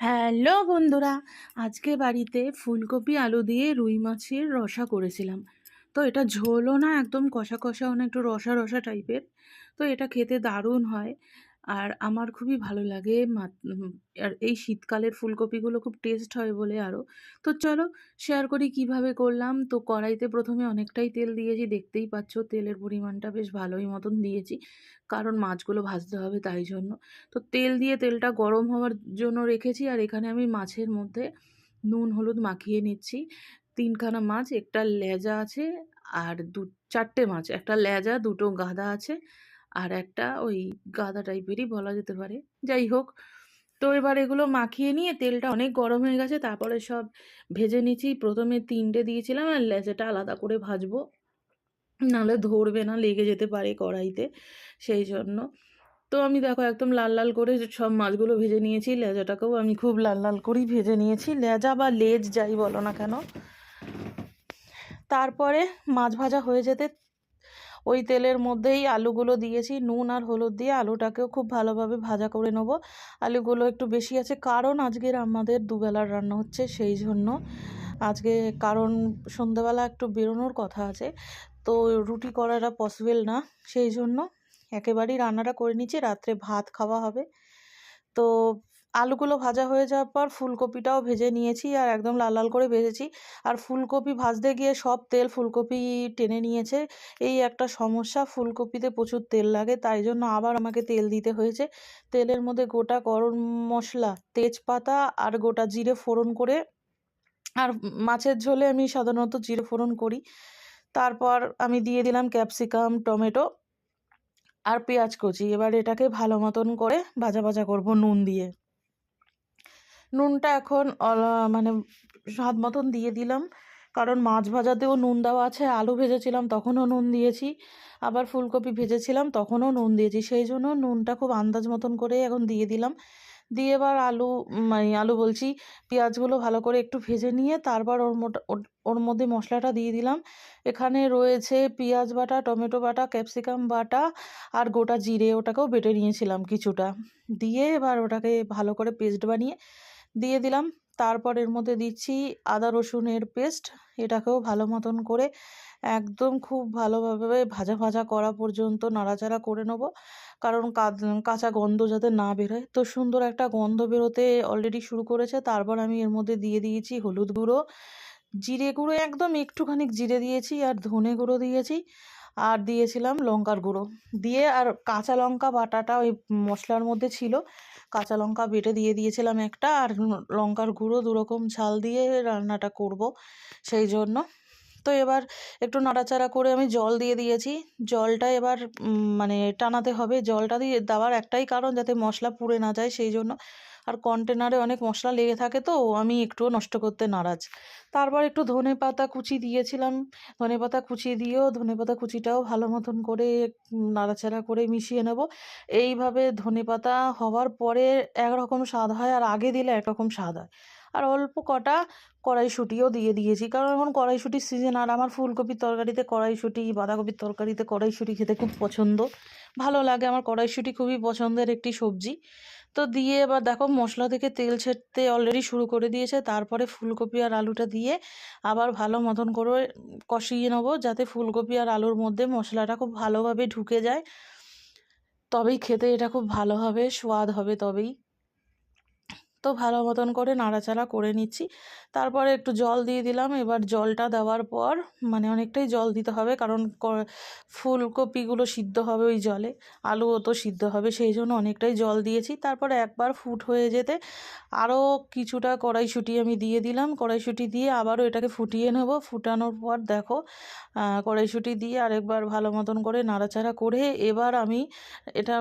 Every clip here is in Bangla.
হ্যালো বন্ধুরা, আজকে বাড়িতে ফুলকপি আলু দিয়ে রুই মাছের রসা করেছিলাম। তো এটা ঝোলও না, একদম কষা কষাও না, একটু রসা রসা টাইপের। তো এটা খেতে দারুণ হয় আর আমার খুবই ভালো লাগে। আর এই শীতকালের ফুলকপিগুলো খুব টেস্ট হয় বলে আরও। তো চলো শেয়ার করি কিভাবে করলাম। তো কড়াইতে প্রথমে অনেকটাই তেল দিয়েছি, দেখতেই পাচ্ছ তেলের পরিমাণটা বেশ ভালোই মতন দিয়েছি, কারণ মাছগুলো ভাজতে হবে তাই জন্য। তো তেল দিয়ে তেলটা গরম হওয়ার জন্য রেখেছি, আর এখানে আমি মাছের মধ্যে নুন হলুদ মাখিয়ে নিচ্ছি। তিনখানা মাছ, একটা লেজা আছে, আর চারটে মাছ, একটা লেজা, দুটো গাদা আছে, আর একটা ওই গাদা টাইপেরই বলা যেতে পারে। যাই হোক, তো এবার এগুলো মাখিয়ে নিয়ে তেলটা অনেক গরম হয়ে গেছে, তারপরে সব ভেজে নিচ্ছি। প্রথমে তিনটে দিয়েছিলাম, আর লেজাটা আলাদা করে ভাজবো, নাহলে ধরবে না, লেগে যেতে পারে কড়াইতে, সেই জন্য। তো আমি দেখো একদম লাল লাল করে সব মাছগুলো ভেজে নিয়েছি। লেজাটাকেও আমি খুব লাল লাল করেই ভেজে নিয়েছি, লেজা বা লেজ যাই বলো না কেন। তারপরে মাছ ভাজা হয়ে যেতে ওই তেলের মধ্যেই আলুগুলো দিয়েছি, নুন আর হলুদ দিয়ে আলুটাকেও খুব ভালোভাবে ভাজা করে নেব। আলুগুলো একটু বেশি আছে, কারণ আজকের আমাদের দুবেলার রান্না হচ্ছে, সেই জন্য আজকে। কারণ সন্ধ্যাবেলা একটু বেরোনোর কথা আছে, তো রুটি করাটা পসিবল না, সেই জন্য একেবারেই রান্নাটা করে নিচ্ছি, রাত্রে ভাত খাওয়া হবে। তো আলুগুলো ভাজা হয়ে যাওয়ার পর ফুলকপিটাও ভেজে নিয়েছি, আর একদম লাল লাল করে ভেজেছি। আর ফুলকপি ভাজতে গিয়ে সব তেল ফুলকপি টেনে নিয়েছে, এই একটা সমস্যা। ফুলকপিতে প্রচুর তেল লাগে, তাই জন্য আবার আমাকে তেল দিতে হয়েছে। তেলের মধ্যে গোটা গরম মশলা, তেজপাতা আর গোটা জিরে ফোড়ন করে, আর মাছের ঝোলে আমি সাধারণত জিরে ফোড়ন করি। তারপর আমি দিয়ে দিলাম ক্যাপসিকাম, টমেটো আর পেঁয়াজ কুচি। এবার এটাকে ভালো মতন করে ভাজা ভাজা করব নুন দিয়ে। নুনটা এখন মানে স্বাদ মতন দিয়ে দিলাম, কারণ মাছ ভাজাতেও নুন দেওয়া আছে, আলু ভেজেছিলাম তখনও নুন দিয়েছি, আবার ফুলকপি ভেজেছিলাম তখনও নুন দিয়েছি, সেই জন্য নুনটা খুব আন্দাজ মতন করে এখন দিয়ে দিলাম। দিয়ে এবার মানে আলু বলছি, পেঁয়াজগুলো ভালো করে একটু ভেজে নিয়ে তারপর ওর মধ্যে মশলাটা দিয়ে দিলাম। এখানে রয়েছে পেঁয়াজ বাটা, টমেটো বাটা, ক্যাপসিকাম বাটা আর গোটা জিরে, ওটাকেও বেটে নিয়েছিলাম কিছুটা, দিয়ে এবার ওটাকে ভালো করে পেস্ট বানিয়ে দিয়ে দিলাম। তারপর এর মধ্যে দিচ্ছি আদা রসুনের পেস্ট, এটাকেও ভালো মতন করে একদম খুব ভালোভাবে ভাজা ভাজা করা পর্যন্ত নাড়াচাড়া করে নেবো, কারণ কাঁচা গন্ধ যাতে না বেরোয়। তো সুন্দর একটা গন্ধ বেরোতে অলরেডি শুরু করেছে। তারপর আমি এর মধ্যে দিয়ে দিয়েছি হলুদ গুঁড়ো, জিরে গুঁড়ো, একদম একটুখানি জিরে দিয়েছি, আর ধনে গুঁড়ো দিয়েছি, আর দিয়েছিলাম লঙ্কার গুঁড়ো দিয়ে, আর কাঁচা লঙ্কা বাটাটা ওই মশলার মধ্যে ছিল, কাঁচা লঙ্কা বেটে দিয়ে দিয়েছিলাম একটা, আর লঙ্কার গুঁড়ো, দুরকম ঝাল দিয়ে রান্নাটা করব, সেই জন্য। তো এবার একটু নাড়াচাড়া করে আমি জল দিয়ে দিয়েছি। জলটা এবার মানে টানাতে হবে। জলটা দিয়ে দেওয়ার একটাই কারণ, যাতে মশলা পুড়ে না যায়, সেই জন্য। আর কন্টেনারে অনেক মশলা লেগে থাকে, তো আমি একটুও নষ্ট করতে নারাজ। তারপর একটু ধনেপাতা কুচি দিয়েছিলাম, ধনেপাতা কুচি দিয়েও ধনেপাতা কুচিটাও ভালো মতন করে নাড়াচাড়া করে মিশিয়ে নেব। এইভাবে ধনেপাতা হওয়ার পরে একরকম স্বাদ হয়, আর আগে দিলে একরকম স্বাদ হয়। আর অল্প কটা কড়াইশুঁটিও দিয়ে দিয়েছি, কারণ এখন কড়াইশুঁটির সিজন, আর আমার ফুলকপির তরকারিতে কড়াইশুঁটি, বাঁধাকপির তরকারিতে কড়াইশুঁটি খেতে খুব পছন্দ, ভালো লাগে আমার। কড়াইশুঁটি খুবই পছন্দের একটি সবজি। তো দিয়ে এবার দেখো মশলা থেকে তেল ছেড়তে অলরেডি শুরু করে দিয়েছে। তারপরে ফুলকপি আর আলুটা দিয়ে আবার ভালো মতন করে কষিয়ে নেবো, যাতে ফুলকপি আর আলুর মধ্যে মশলাটা খুব ভালোভাবে ঢুকে যায়, তবেই খেতে এটা খুব ভালো হবে, স্বাদ হবে তবেই। তো ভালো মতন করে নাড়াচাড়া করে নিচ্ছি। তারপরে একটু জল দিয়ে দিলাম। এবার জলটা দেওয়ার পর মানে অনেকটাই জল দিতে হবে, কারণ ফুলকপিগুলো সিদ্ধ হবে ওই জলে, আলুও তো সিদ্ধ হবে, সেই জন্য অনেকটাই জল দিয়েছি। তারপরে একবার ফুট হয়ে যেতে আরও কিছুটা কড়াইশুঁটি আমি দিয়ে দিলাম। কড়াইশুঁটি দিয়ে আবারও এটাকে ফুটিয়ে নেব। ফুটানোর পর দেখো কড়াইশুঁটি দিয়ে আরেকবার ভালো মতন করে নাড়াচাড়া করে এবার আমি এটা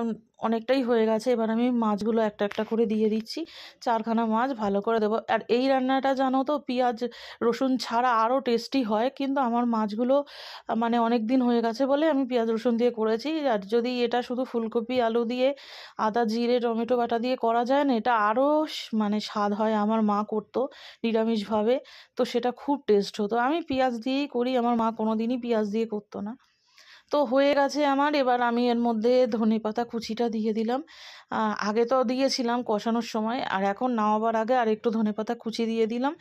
অনেকটাই হয়ে গেছে, এবার আমি মাছগুলো একটা একটা করে দিয়ে দিচ্ছি। চারখানা মাছ ভালো করে দেবো। আর এই রান্নাটা জানো তো পেঁয়াজ রসুন ছাড়া আরও টেস্টি হয়, কিন্তু আমার মাছগুলো মানে অনেক দিন হয়ে গেছে বলে আমি পেঁয়াজ রসুন দিয়ে করেছি। আর যদি এটা শুধু ফুলকপি আলু দিয়ে আদা জিরে টমেটো বাটা দিয়ে করা যায় না, এটা আরও মানে স্বাদ হয়। আমার মা করতো নিরামিষভাবে, তো সেটা খুব টেস্ট হতো। আমি পেঁয়াজ দিয়েই করি, আমার মা কোনো দিনই পেঁয়াজ দিয়ে করতো না। তো হয়ে গেছে আমার। এবার আমি এর মধ্যে ধনেপাতা কুচিটা দিয়ে দিলাম। আগে তো দিয়েছিলাম কষানোর সময়, আর এখন নামাবার আগে আরেকটু ধনেপাতা কুচি দিয়ে দিলাম।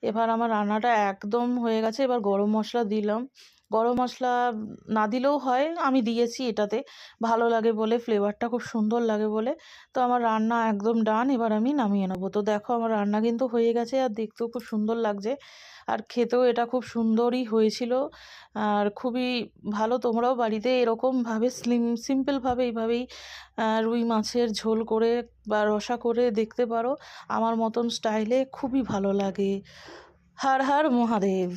এবার আমার রান্নাটা একদম হয়ে গেছে। এবার গরম মশলা দিলাম। গরম মশলা না দিলেও হয়, আমি দিয়েছি এটাতে ভালো লাগে বলে, ফ্লেভারটা খুব সুন্দর লাগে বলে। তো আমার রান্না একদম ডান। এবার আমি নামিয়ে নেবো। তো দেখো আমার রান্না কিন্তু হয়ে গেছে, আর দেখতেও খুব সুন্দর লাগছে, আর খেতেও এটা খুব সুন্দরই হয়েছিল। আর খুবই ভালো। তোমরাও বাড়িতে এরকমভাবে সিম্পলভাবে এইভাবেই রুই মাছের ঝোল করে বা রসা করে দেখতে পারো। আমার মতন স্টাইলে খুবই ভালো লাগে। হর হর মহাদেব।